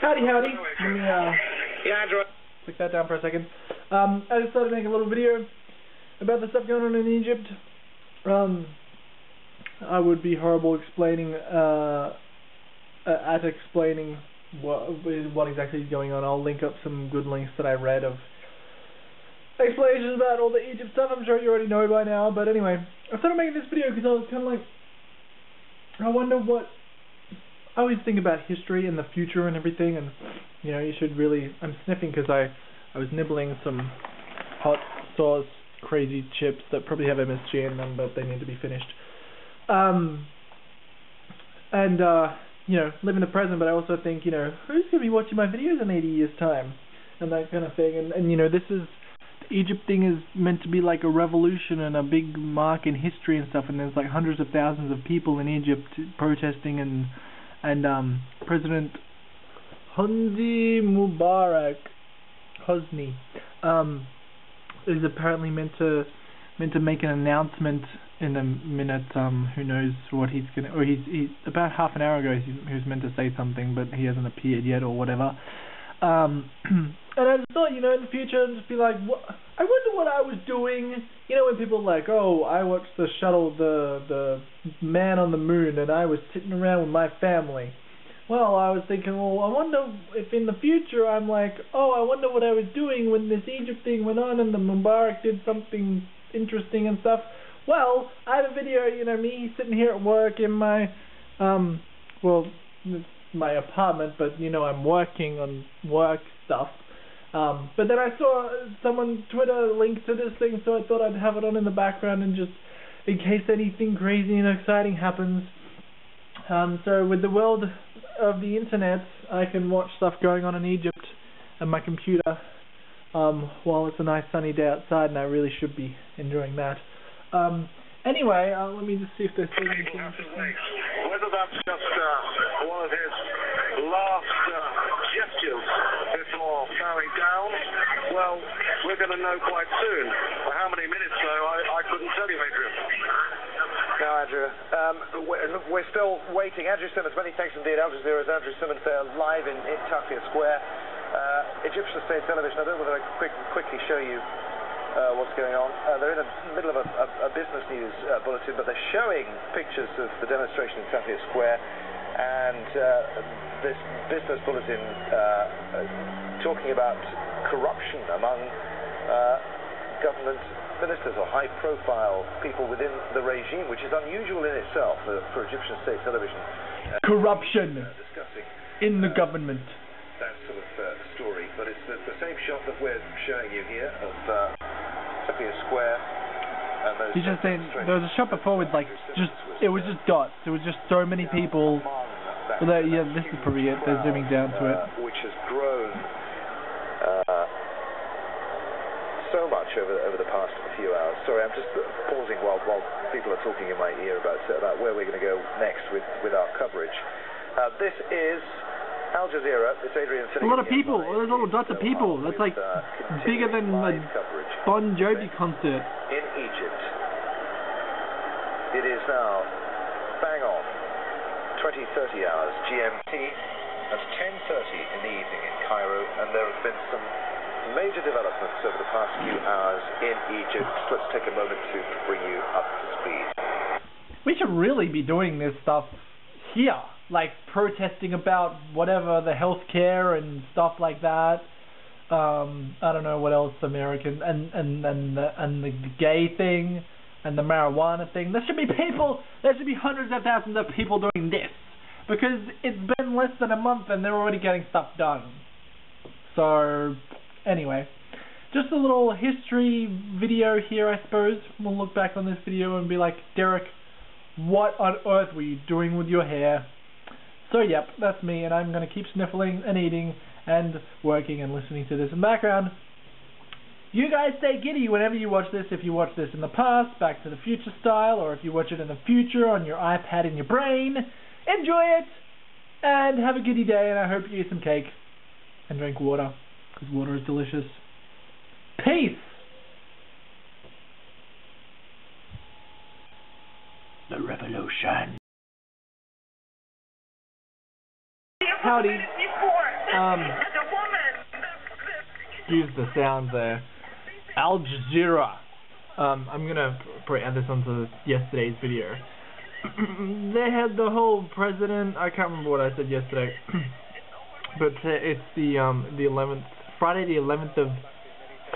Howdy. Let me click that down for a second. I just thought I'd make a little video about the stuff going on in Egypt. I would be horrible explaining what exactly is going on. I'll link up some good links that I read of explanations about all the Egypt stuff. I'm sure you already know by now, but anyway, I started making this video because I was kind of like, I wonder what. I always think about history and the future and everything, and you know, you should really. I'm sniffing because I was nibbling some hot sauce crazy chips that probably have MSG in them, but they need to be finished. You know, live in the present, but I also think, you know, who's going to be watching my videos in 80 years' time, and that kind of thing. And you know, the Egypt thing is meant to be like a revolution and a big mark in history and stuff, and there's like hundreds of thousands of people in Egypt protesting, and President Hosni is apparently meant to make an announcement in a minute. Who knows what he's gonna? Or he's about half an hour ago he was meant to say something, but he hasn't appeared yet or whatever. And I just thought, you know, in the future, just be like, what? I wonder what I was doing. You know, when people are like, oh, I watched the shuttle, the man on the moon, and I was sitting around with my family. Well, I was thinking, well, I wonder if in the future I'm like, oh, I wonder what I was doing when this Egypt thing went on and the Mubarak did something interesting and stuff. Well, I have a video, you know, me sitting here at work in my, well, it's my apartment, but, you know, I'm working on work stuff. But then I saw someone Twitter link to this thing, so I thought I'd have it on in the background and just in case anything crazy and exciting happens. So with the world of the internet, I can watch stuff going on in Egypt on my computer while it's a nice sunny day outside, and I really should be enjoying that. Anyway, let me just see if there's anything interesting. Whether that's just one of his last gestures before bowing down, well, we're going to know quite soon. For how many minutes, though, I couldn't tell you, Adrian. No, Andrew. We're still waiting. Andrew Simmons, many thanks indeed. Aljazeera's Andrew Simmons there, live in Tahrir Square. Egyptian State Television. I don't know whether I can quickly show you what's going on. They're in the middle of a business news bulletin, but they're showing pictures of the demonstration in Tahrir Square, and this business bulletin talking about corruption among government ministers or high-profile people within the regime, which is unusual in itself for Egyptian State Television. Corruption discussing in the government. That sort of story, but it's the same shot that we're showing you here of Tahrir Square. And those, He's just saying there was a shot before with like it was just dots. It was just so many people. Well, yeah, this is probably it. They're zooming down to it. Which has grown so much over the past few hours. Sorry, I'm just pausing while people are talking in my ear about where we're going to go next with our coverage. This is Aljazeera. It's Adrian sitting. A lot of people. There's little dots of people. That's like bigger than a Bon Jovi concert. In Egypt. It is now bang on 20:30 hours GMT. That's 10:30 in the evening in Cairo, and there have been some major developments over the past few hours in Egypt. Let's take a moment to bring you up to speed. We should really be doing this stuff here, like protesting about whatever, the healthcare and stuff like that. I don't know what else, American and the gay thing and the marijuana thing. There should be hundreds of thousands of people doing this, because it's been less than a month and they're already getting stuff done. So anyway, just a little history video here, I suppose. We'll look back on this video and be like, Derek, what on earth were you doing with your hair? So yep, that's me, and I'm going to keep sniffling and eating and working and listening to this in the background. You guys stay giddy whenever you watch this. If you watch this in the past, Back to the Future style, or if you watch it in the future on your iPad in your brain, enjoy it and have a giddy day, and I hope you eat some cake and drink water, because water is delicious. Peace! The revolution. Howdy. Excuse the sound there. Aljazeera. I'm gonna probably add this onto yesterday's video. They had the whole president. I can't remember what I said yesterday, but it's the 11th, Friday the 11th of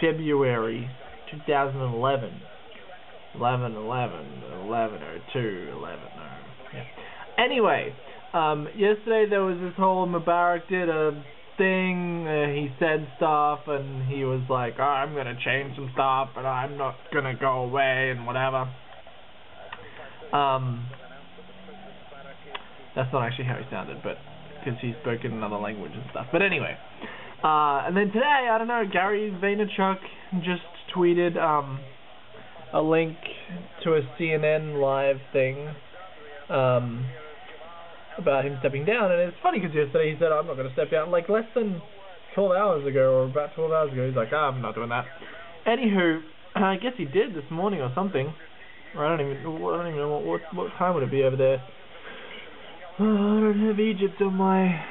February, 2011. 11/11/11/02 Yeah. Anyway, yesterday there was this whole Mubarak did a thing. He said stuff, and he was like, oh, I'm gonna change some stuff, and I'm not gonna go away, and whatever. That's not actually how he sounded, but because he spoke in another language and stuff. But anyway, and then today, I don't know, Gary Vaynerchuk just tweeted a link to a CNN live thing about him stepping down, and it's funny because yesterday he said, I'm not going to step down, like less than 12 hours ago, or about 12 hours ago, he's like, I'm not doing that. Anywho, I guess he did this morning or something, or I don't even know what time would it be over there. Oh, I don't have Egypt on my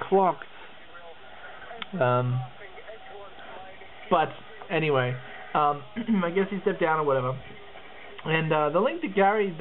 clocks. But anyway, I guess he stepped down or whatever. And the link that Gary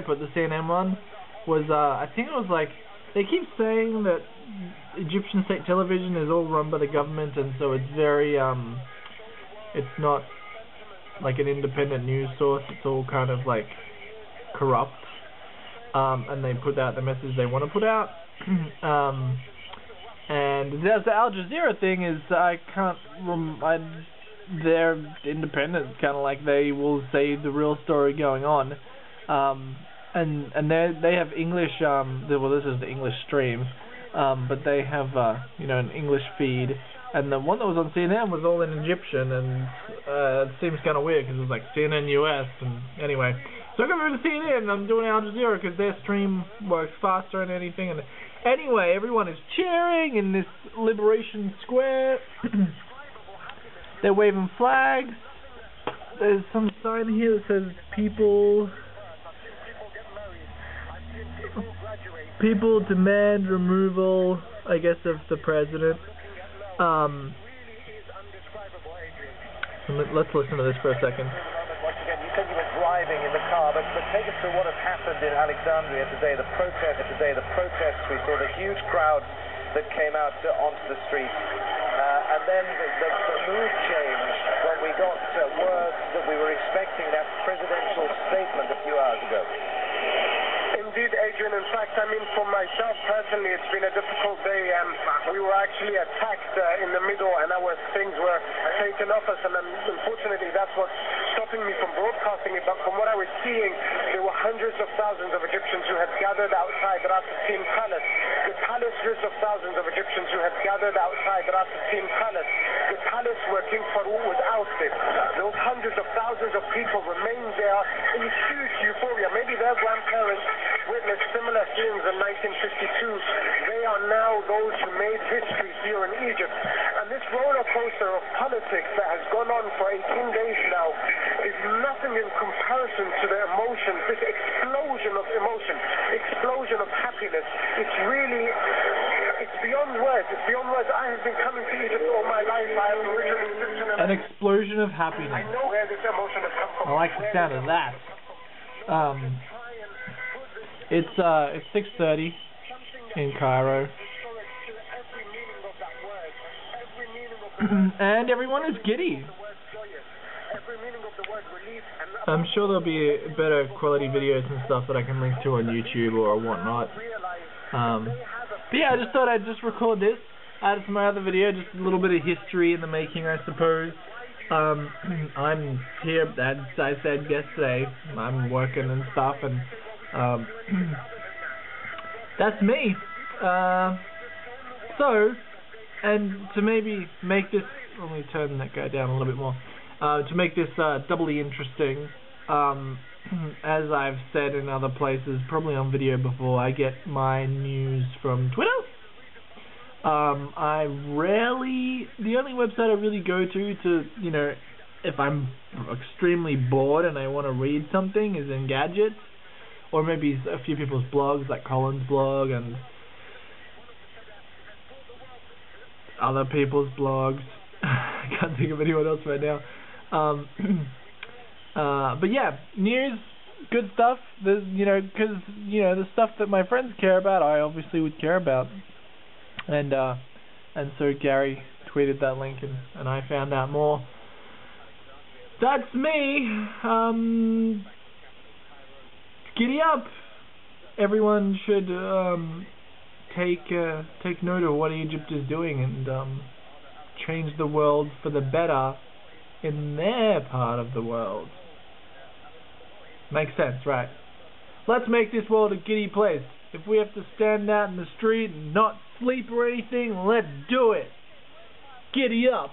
put, the CNN one, was I think it was like, they keep saying that Egyptian state television is all run by the government, and so it's very it's not like an independent news source. It's all kind of like corrupt. And they put out the message they want to put out. And the Al Jazeera thing is, they're independent, kind of like they will say the real story going on. And they have English. Well, this is the English stream, but they have an English feed. And the one that was on CNN was all in Egyptian, and it seems kind of weird because it was like CNN US. And anyway, so I got rid of CNN, and I'm doing Al Jazeera because their stream works faster than anything. And anyway, everyone is cheering in this Liberation Square. They're waving flags. There's some sign here that says people demand removal, I guess, of the president. Let's listen to this for a second. Once again, you said you were driving in the car, but take us through what has happened in Alexandria today. The protests. We saw the huge crowds that came out onto the streets, and then the mood changed when we got word that we were expecting that presidential statement a few hours ago. Indeed, Adrian. In fact, for myself personally, it's been a difficult day. We were actually attacked in the middle, and our things were taken off us, and unfortunately, that's what's stopping me from broadcasting it. But from what I was seeing, there were hundreds of thousands of Egyptians who had gathered outside the Ras-Tin Palace. Hundreds of thousands of Egyptians who had gathered outside the Ras-Tin Palace, the palace where King Farouk was ousted. Those hundreds of thousands of people remained there in huge euphoria. Maybe their grandparents witnessed similar scenes in 1952. They are now those who made history here in Egypt. And this roller coaster of politics that has gone on for 18 days now is nothing in comparison to the emotion, this explosion of emotion, explosion of happiness. It's beyond words. It's beyond words. I have been coming to Egypt all my life. I am originally Egyptian. An explosion of happiness. I know where this emotion has come from. I like the sound of that. It's 6:30 in Cairo, and everyone is giddy. I'm sure there'll be better quality videos and stuff that I can link to on YouTube or whatnot. But yeah, I just thought I'd just record this, add it to my other video, just a little bit of history in the making, I suppose. I'm here, as I said yesterday, I'm working and stuff, and that's me. So, and to maybe make this, let me turn that guy down a little bit more, to make this doubly interesting, as I've said in other places, probably on video before, I get my news from Twitter. The only website I really go to, if I'm extremely bored and I want to read something is Engadget, or maybe a few people's blogs like Colin's blog, and other people's blogs. I can't think of anyone else right now. But yeah, news, good stuff. There's, because the stuff that my friends care about, I obviously would care about. And so Gary tweeted that link, and I found out more. That's me. Giddy up! Everyone should take note of what Egypt is doing and change the world for the better in their part of the world. Makes sense, right? Let's make this world a giddy place. If we have to stand out in the street and not sleep or anything, let's do it. Giddy up!